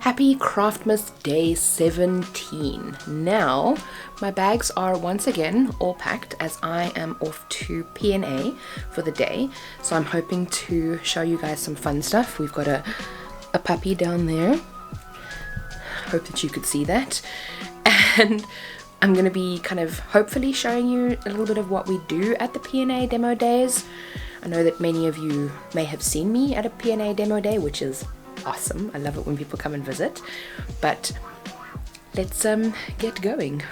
Happy Craftmas Day 17. Now, my bags are once again all packed as I am off to PNA for the day. So I'm hoping to show you guys some fun stuff. We've got a puppy down there. Hope that you could see that. And I'm going to be kind of hopefully showing you a little bit of what we do at the PNA demo days. I know that many of you may have seen me at a PNA demo day, which is awesome. I love it when people come and visit. But let's get going.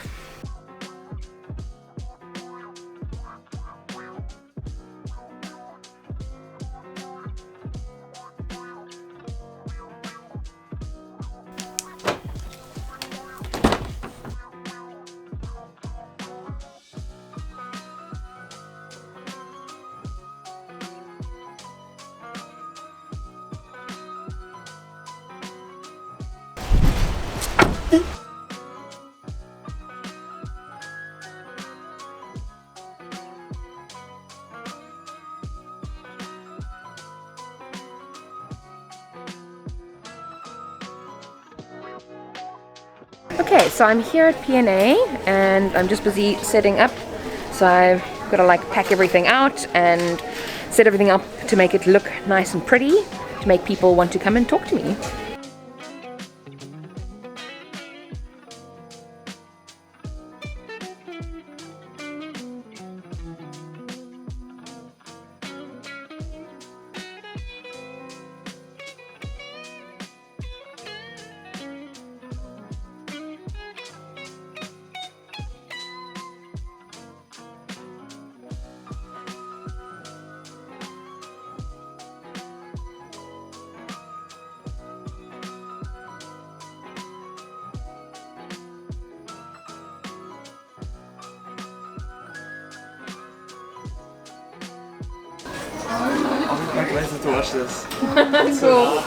Okay, so I'm here at PNA and I'm just busy setting up. So I've got to like pack everything out and set everything up to make it look nice and pretty, to make people want to come and talk to me. I'm excited to watch this. Cool.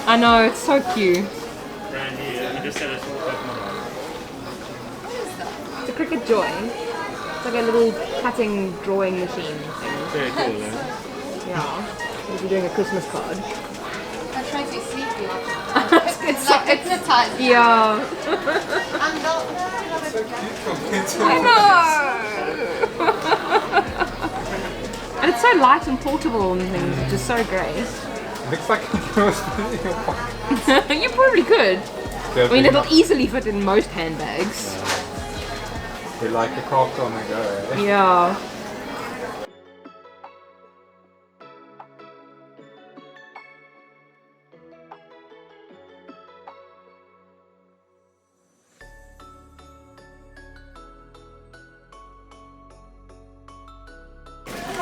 I know, it's so cute. It's a Cricut Joy. It's like a little cutting drawing machine thing. Very cool, Yeah. If you're doing a Christmas card. I'm trying to be sleepy. It's like hypnotized. Yeah. I know. And it's so light and portable and things, which is so great. Looks like it was really You probably could. I mean, it'll easily fit in most handbags. We like the craft on the go, eh? Yeah.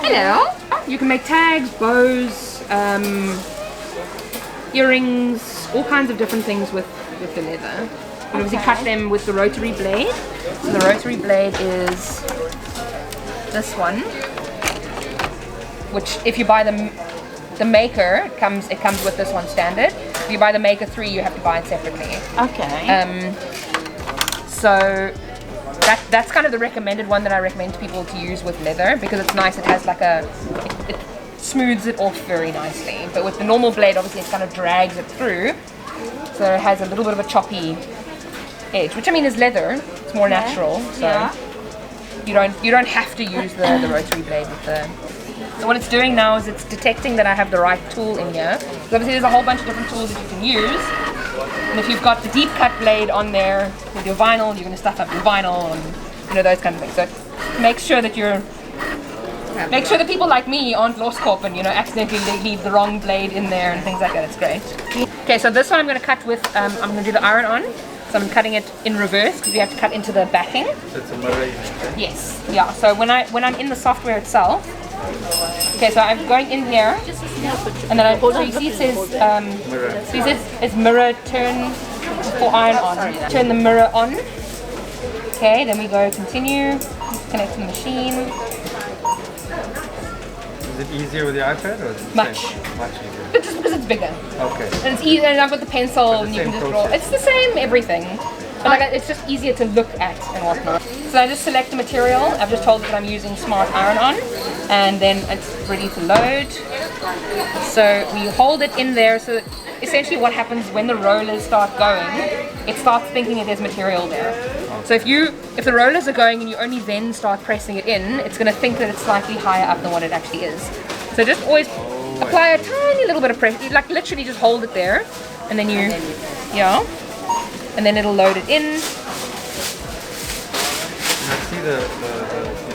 Hello. You can make tags, bows, earrings, all kinds of different things with the leather. You can obviously cut them with the rotary blade. So the rotary blade is this one, which if you buy the maker, it comes with this one standard. If you buy the maker 3, you have to buy it separately. Okay. So that's kind of the recommended one that I recommend to people to use with leather, because it's nice. It has like it smooths it off very nicely. But with the normal blade, obviously it kind of drags it through, so it has a little bit of a choppy edge, which I mean is leather. It's more natural, so you don't have to use the rotary blade with the. So what it's doing now is it's detecting that I have the right tool in here. So obviously there's a whole bunch of different tools that you can use. And if you've got the deep cut blade on there with your vinyl, you're going to stuff up your vinyl and those kind of things. So make sure that people like me aren't lost corp and accidentally leave the wrong blade in there and things like that. It's great. Okay, so this one I'm going to cut with I'm going to do the iron on. So I'm cutting it in reverse because we have to cut into the backing. So it's a mirror. Yes. Yeah. So when I'm in the software itself. Okay, so I'm going in here, and then so you see it says, it's mirror turn for iron on. Turn the mirror on. Okay, then we go continue, connect to the machine. Is it easier with the iPad or is it the Much. same? Much easier. But just because it's bigger. Okay. And it's easy, and I've got the pencil, and you can just draw. It's the same everything. But like, it's just easier to look at and whatnot. So So I just select the material. I've just told it that I'm using Smart Iron-On, and then it's ready to load. So we hold it in there, so that essentially what happens when the rollers start going, it starts thinking that there's material there. So if the rollers are going and you only then start pressing it in, it's going to think that it's slightly higher up than what it actually is. So just always apply a tiny little bit of pressure, like literally just hold it there, and then and then it'll load it in. I see the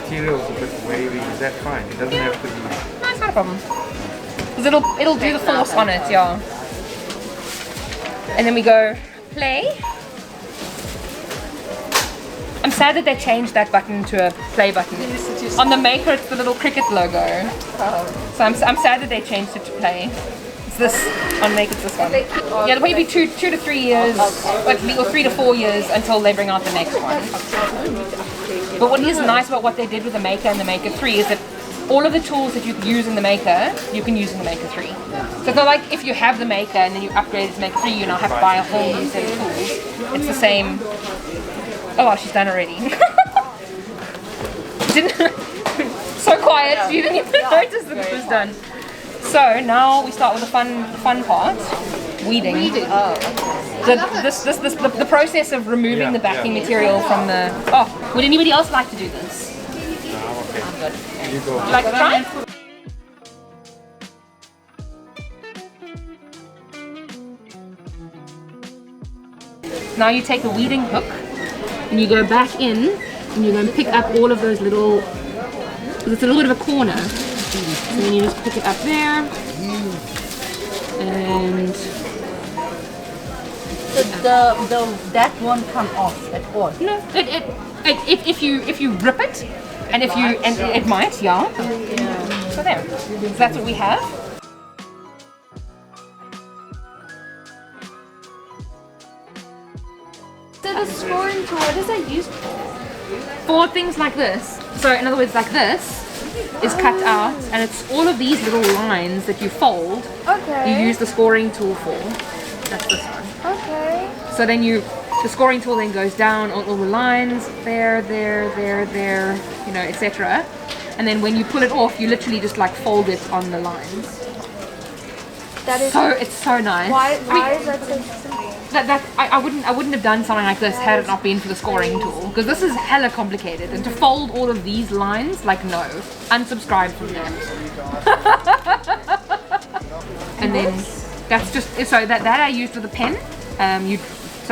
material's a bit wavy. Is that fine? It doesn't have to be. No, it's not a problem. Because it'll do the force on it, yeah. And then we go play. I'm sad that they changed that button to a play button. On the Maker, it's the little Cricut logo. So I'm sad that they changed it to play. It's this, on Maker it's this one. Yeah, it'll probably be two to 3 years, or 3 to 4 years until they bring out the next one. But what is nice about what they did with the Maker and the Maker 3 is that all of the tools that you use in the Maker, you can use in the Maker 3. So it's not like if you have the Maker and then you upgrade it to Maker 3, you now have to buy a whole new set of tools. It's the same. Oh wow, she's done already. So quiet, you didn't even notice that it was done. So now we start with the fun part, weeding. The process of removing the backing material from the. Oh, would anybody else like to do this? Okay. I'm good. You go. Would you like to try? Now you take a weeding hook and you go back in and you're going to pick up all of those little, because it's a little bit of a corner. And then you just pick it up there. And so that won't come off at all. no, if you rip it, and it might, yeah. So there. So that's what we have. So the scoring tool, what is that used for? For things like this. So in other words, like this is cut out, and it's all of these little lines that you fold. Okay. You use the scoring tool for. That's this one. Okay. So then the scoring tool then goes down all the lines, there, you know, etc. And then when you pull it off, you literally just like fold it on the lines. That is. So it's so nice. Why I mean, is that so simple? I wouldn't have done something like this had it not been for the scoring tool, because this is hella complicated, and to fold all of these lines, like no, unsubscribe from that. And then that's just so that I used with a pen.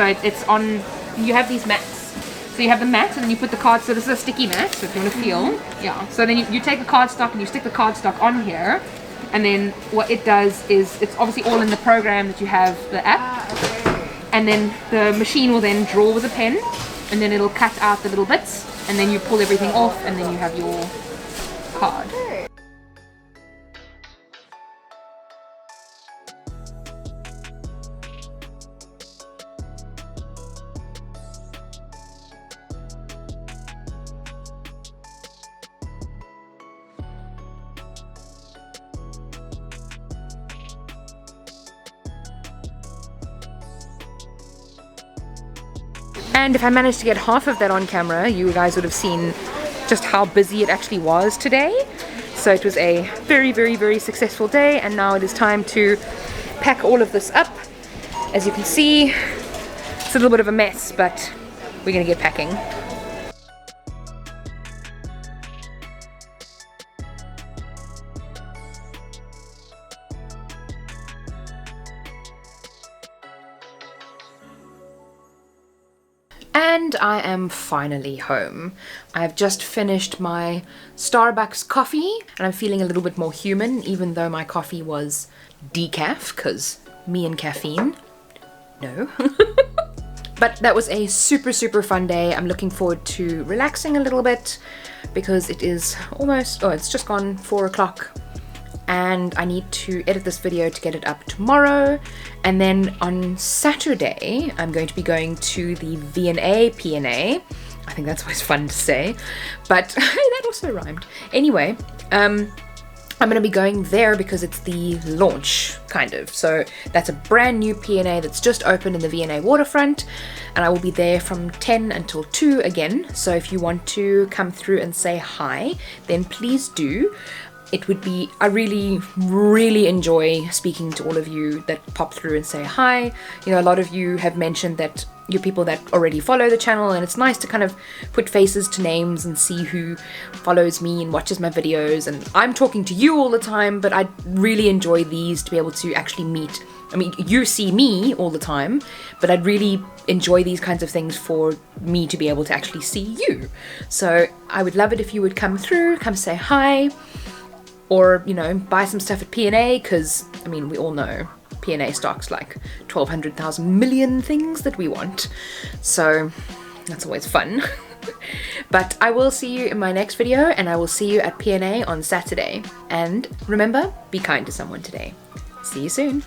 It's on. You have these mats. So you have the mat, and then you put the card. So this is a sticky mat. So if you want to feel, yeah. So then you take the cardstock and you stick the cardstock on here, and then what it does is it's obviously all in the program that you have the app. Okay. And then the machine will then draw with a pen, and then it'll cut out the little bits, and then you pull everything off, and then you have your card. And if I managed to get half of that on camera, you guys would have seen just how busy it actually was today. So it was a very, very, very successful day, and now it is time to pack all of this up. As you can see, it's a little bit of a mess, but we're gonna get packing. And I am finally home. I've just finished my Starbucks coffee, and I'm feeling a little bit more human, even though my coffee was decaf, because me and caffeine, no. But that was a super, super fun day. I'm looking forward to relaxing a little bit, because it is almost, it's just gone 4 o'clock. And I need to edit this video to get it up tomorrow. And then on Saturday, I'm going to be going to the PNA. I think that's always fun to say, but hey, that also rhymed. Anyway, I'm going to be going there because it's the launch, kind of. So that's a brand new PNA that's just opened in the V&A waterfront, and I will be there from 10 until 2 again. So if you want to come through and say hi, then please do. It would be, I really enjoy speaking to all of you that pop through and say hi. You know, a lot of you have mentioned that you're people that already follow the channel, and it's nice to kind of put faces to names and see who follows me and watches my videos. And I'm talking to you all the time, but I really enjoy these to be able to actually meet. I mean, you see me all the time, but I'd really enjoy these kinds of things for me to be able to actually see you. So I would love it if you would come through, come say hi. Or, you know, buy some stuff at PNA, because, I mean, we all know PNA stocks like 1,200,000 million things that we want. So that's always fun. But I will see you in my next video, and I will see you at PNA on Saturday. And remember, be kind to someone today. See you soon.